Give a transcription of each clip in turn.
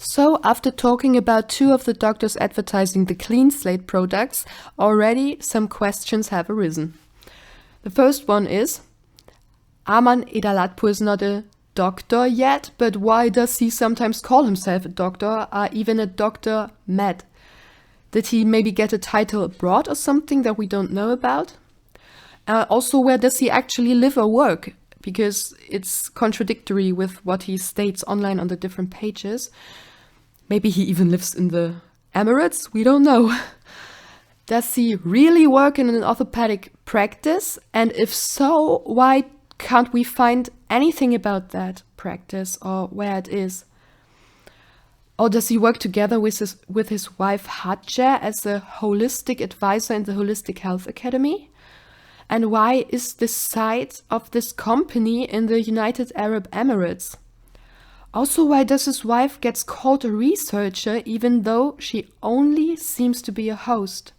So after talking about two of the doctors advertising the Clean Slate products, already some questions have arisen. The first one is, Arman Edalatpour is not a doctor yet, but why does he sometimes call himself a doctor, or even a Dr. Med? Did he maybe get a title abroad or something that we don't know about? Also, where does he actually live or work? Because it's contradictory with what he states online on the different pages. Maybe he even lives in the Emirates, we don't know. Does he really work in an orthopedic practice? And if so, why can't we find anything about that practice or where it is? Or does he work together with his wife Hadja as a holistic advisor in the Holistic Health Academy? And why is the site of this company in the United Arab Emirates? Also, why does his wife get called a researcher even though she only seems to be a host?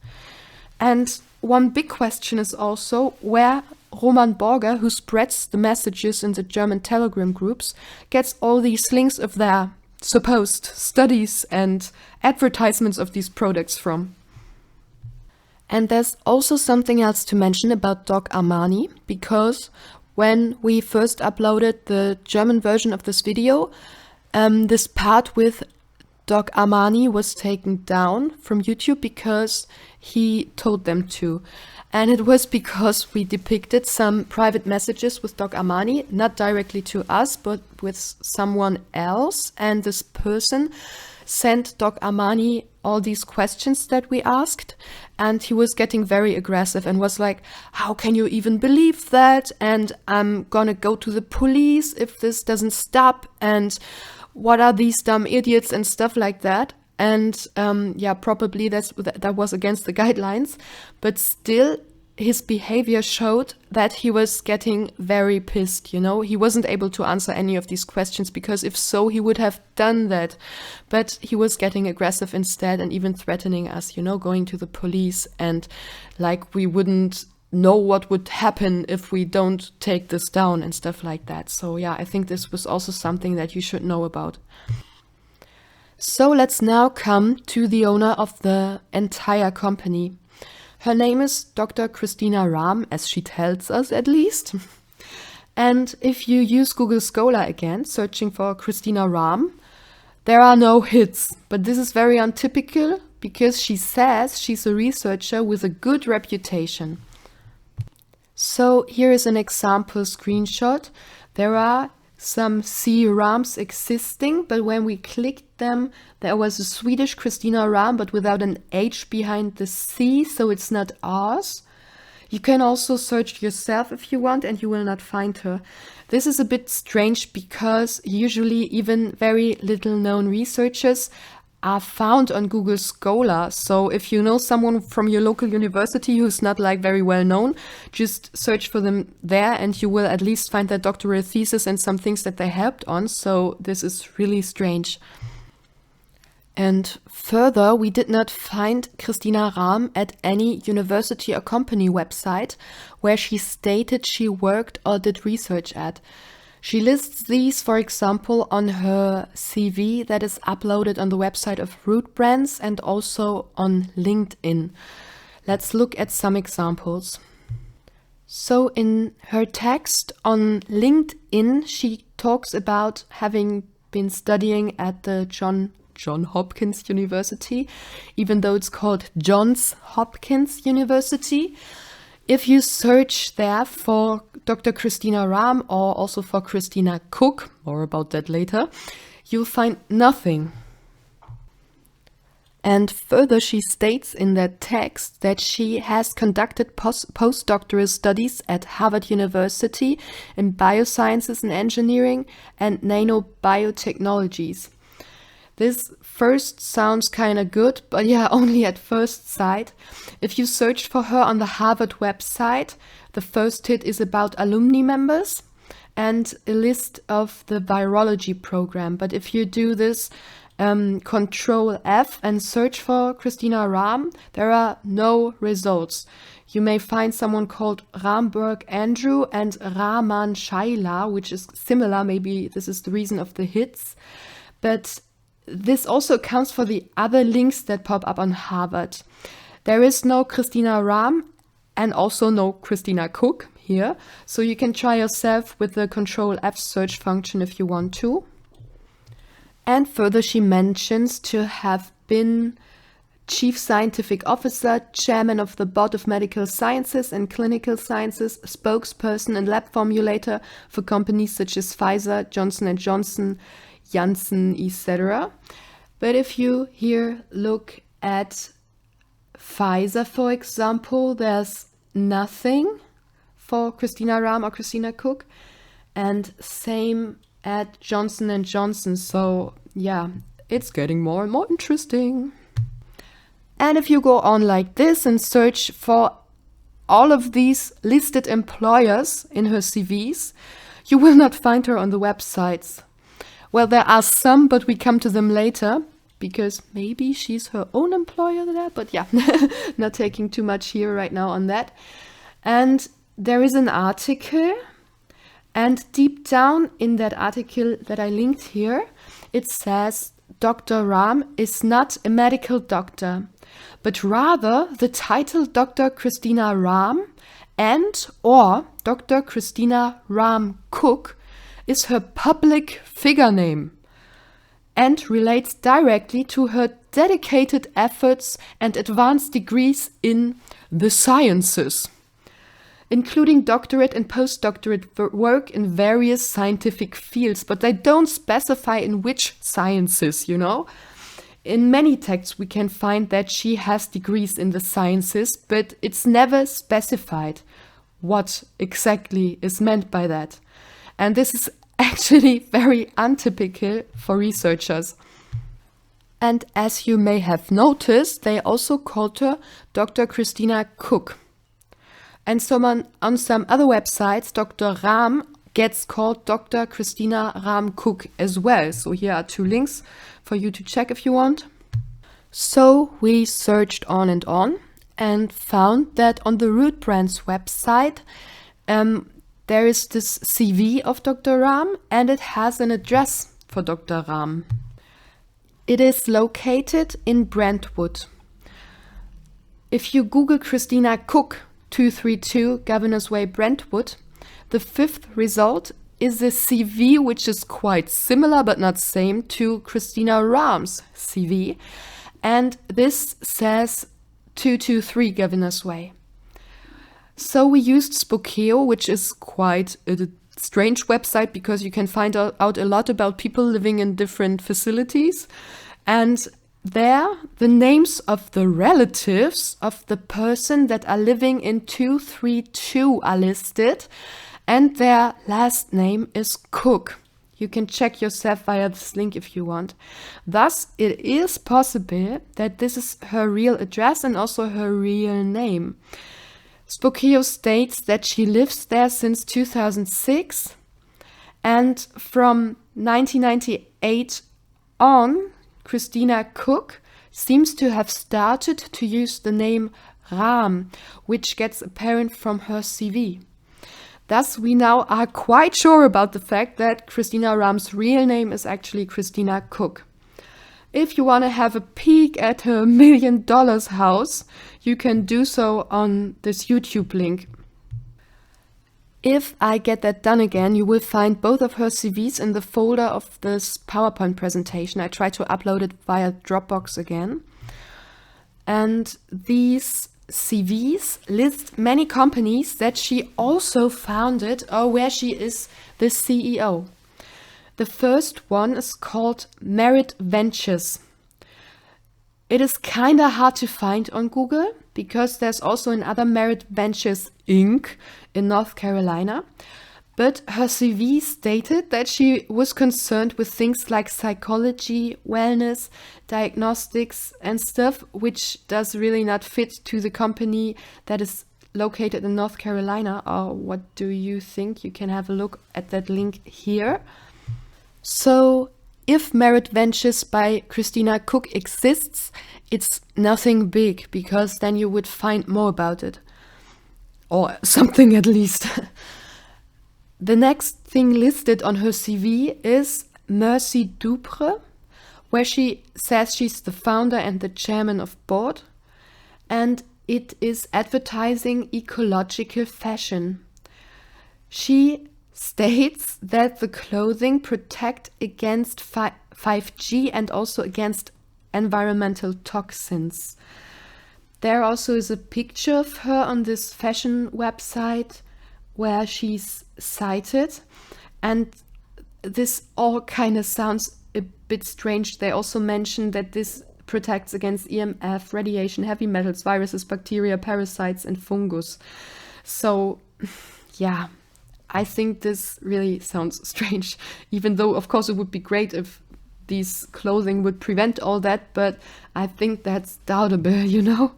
And one big question is also where Roman Borger, who spreads the messages in the German Telegram groups, gets all these links of their supposed studies and advertisements of these products from. And there's also something else to mention about Doc Amani, because when we first uploaded the German version of this video, this part with Doc Amani was taken down from YouTube because he told them to. And it was because we depicted some private messages with Doc Amani, not directly to us, but with someone else. And this person sent Doc Amani all these questions that we asked, and he was getting very aggressive and was like, how can you even believe that? And I'm gonna go to the police if this doesn't stop, and what are these dumb idiots and stuff like that. And probably that was against the guidelines, but still his behavior showed that he was getting very pissed, He wasn't able to answer any of these questions, because if so, he would have done that. But he was getting aggressive instead and even threatening us, going to the police, and like we wouldn't know what would happen if we don't take this down and stuff like that. So yeah, I think this was also something that you should know about. So let's now come to the owner of the entire company. Her name is Dr. Christina Ram, as she tells us at least. And if you use Google Scholar again, searching for Christina Ram, there are no hits. But this is very untypical because she says she's a researcher with a good reputation. So here is an example screenshot. There are some C Rams existing, but when we clicked them, there was a Swedish Christina Ram, but without an H behind the C, so it's not ours. You can also search yourself if you want, and you will not find her. This is a bit strange because usually even very little known researchers are found on Google Scholar. So if you know someone from your local university who's not like very well known, just search for them there and you will at least find their doctoral thesis and some things that they helped on. So this is really strange. And further, we did not find Christina Ram at any university or company website where she stated she worked or did research at. She lists these, for example, on her CV that is uploaded on the website of Root Brands and also on LinkedIn. Let's look at some examples. So in her text on LinkedIn, she talks about having been studying at the John Hopkins University, even though it's called Johns Hopkins University. If you search there for Dr. Christina Ram or also for Christina Cook, more about that later, you'll find nothing. And further, she states in that text that she has conducted postdoctoral studies at Harvard University in biosciences and engineering and nanobiotechnologies. This first sounds kind of good, but yeah, only at first sight. If you search for her on the Harvard website, the first hit is about alumni members and a list of the virology program. But if you do this Control F and search for Christina Ram, there are no results. You may find someone called Ramberg Andrew and Rahman Shaila, which is similar. Maybe this is the reason of the hits. But this also accounts for the other links that pop up on Harvard. There is no Christina Ram and also no Christina Cook here. So you can try yourself with the Control F search function if you want to. And further, she mentions to have been Chief Scientific Officer, Chairman of the Board of Medical Sciences and Clinical Sciences, spokesperson and lab formulator for companies such as Pfizer, Johnson & Johnson, Janssen, etc. But if you here look at Pfizer, for example, there's nothing for Christina Ram or Christina Cook, and same at Johnson & Johnson. So yeah, it's getting more and more interesting. And if you go on like this and search for all of these listed employers in her CVs, you will not find her on the websites. Well, there are some, but we come to them later, because maybe she's her own employer there, but yeah, not taking too much here right now on that. And there is an article, and deep down in that article that I linked here, it says Dr. Ram is not a medical doctor, but rather the title Dr. Christina Ram and or Dr. Christina Ram Cook is her public figure name and relates directly to her dedicated efforts and advanced degrees in the sciences, including doctorate and postdoctorate work in various scientific fields, but they don't specify in which sciences, you know. In many texts we can find that she has degrees in the sciences, but it's never specified what exactly is meant by that. And this is actually very untypical for researchers. And as you may have noticed, they also called her Dr. Christina Cook. And on some other websites, Dr. Ram gets called Dr. Christina Ram Cook as well. So here are two links for you to check if you want. So we searched on and found that on the Root Brand's website, there is this CV of Dr. Ram, and it has an address for Dr. Ram. It is located in Brentwood. If you Google Christina Cook 232 Governors Way, Brentwood, the fifth result is a CV which is quite similar but not same to Christina Ram's CV. And this says 223 Governors Way. So we used Spokeo, which is quite a strange website because you can find out a lot about people living in different facilities. And there, the names of the relatives of the person that are living in 232 are listed, and their last name is Cook. You can check yourself via this link if you want. Thus, it is possible that this is her real address and also her real name. Spokeo states that she lives there since 2006, and from 1998 on, Christina Cook seems to have started to use the name Ram, which gets apparent from her CV. Thus, we now are quite sure about the fact that Christina Ram's real name is actually Christina Cook. If you want to have a peek at her $1 million house, you can do so on this YouTube link. If I get that done again, you will find both of her CVs in the folder of this PowerPoint presentation. I tried to upload it via Dropbox again. And these CVs list many companies that she also founded or where she is the CEO. The first one is called Merit Ventures. It is kind of hard to find on Google because there's also another Merit Ventures Inc. in North Carolina. But her CV stated that she was concerned with things like psychology, wellness, diagnostics and stuff, which does really not fit to the company that is located in North Carolina. Or what do you think? You can have a look at that link here. So if Merit Ventures by Christina Cook exists, it's nothing big because then you would find more about it. Or something at least. The next thing listed on her CV is Mercy Dupre, where she says she's the founder and the chairman of board, and it is advertising ecological fashion. She states that the clothing protect against 5G and also against environmental toxins. There also is a picture of her on this fashion website where she's cited, and this all kind of sounds a bit strange. They also mention that this protects against EMF, radiation, heavy metals, viruses, bacteria, parasites, and fungus. So, yeah, I think this really sounds strange, even though, of course, it would be great if these clothing would prevent all that, but I think that's doubtable, you know?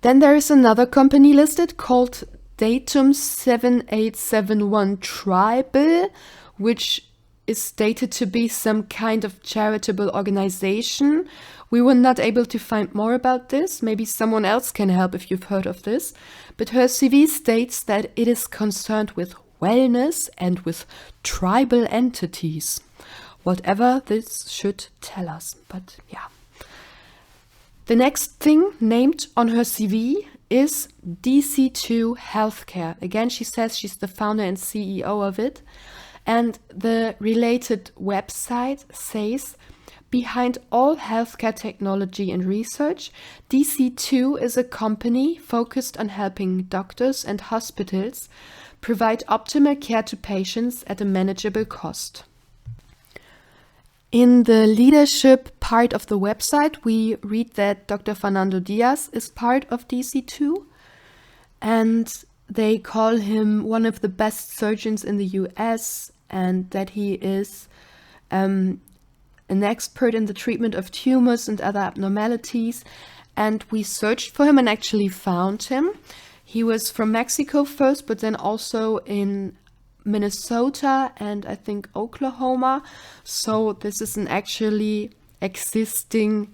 Then there is another company listed called Datum 7871 Tribal, which is stated to be some kind of charitable organization. We were not able to find more about this. Maybe someone else can help if you've heard of this. But her CV states that it is concerned with wellness and with tribal entities. Whatever this should tell us, but yeah. The next thing named on her CV is DC2 Healthcare. Again, she says she's the founder and CEO of it. And the related website says, behind all healthcare technology and research, DC2 is a company focused on helping doctors and hospitals provide optimal care to patients at a manageable cost. In the leadership part of the website, we read that Dr. Fernando Diaz is part of DC2, and they call him one of the best surgeons in the US, and that he is an expert in the treatment of tumors and other abnormalities. And we searched for him and actually found him. He was from Mexico first, but then also in Minnesota and I think Oklahoma. So this is an actually existing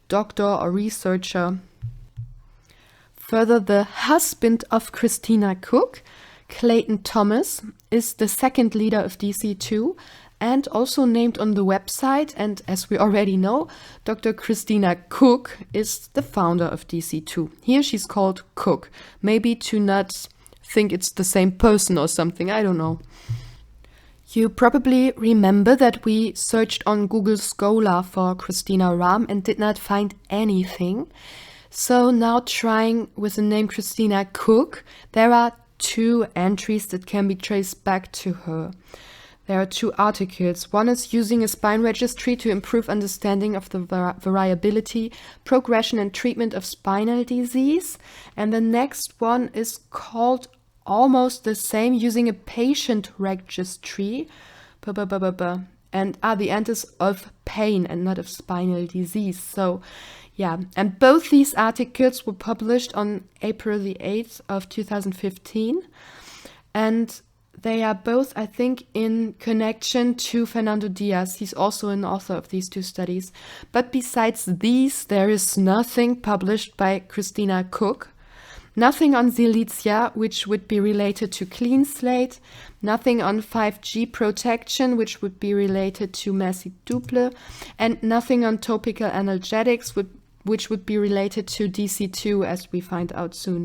doctor or researcher. Further, the husband of Christina Cook, Clayton Thomas, is the second leader of DC2 and also named on the website. And as we already know, Dr. Christina Cook is the founder of DC2. Here she's called Cook, maybe to not think it's the same person or something, I don't know. You probably remember that we searched on Google Scholar for Christina Ram and did not find anything. So now trying with the name Christina Cook, there are 2 entries that can be traced back to her. There are 2 articles. One is using a spine registry to improve understanding of the variability, progression and treatment of spinal disease. And the next one is called almost the same, using a patient registry. And the end is of pain and not of spinal disease. So yeah, and both these articles were published on April the 8th of 2015. And they are both, I think, in connection to Fernando Diaz. He's also an author of these 2 studies. But besides these, there is nothing published by Christina Cook. Nothing on silicium, which would be related to Clean Slate. Nothing on 5G protection, which would be related to Messi Duple. And nothing on topical analgesics, which would be related to DC2, as we find out soon.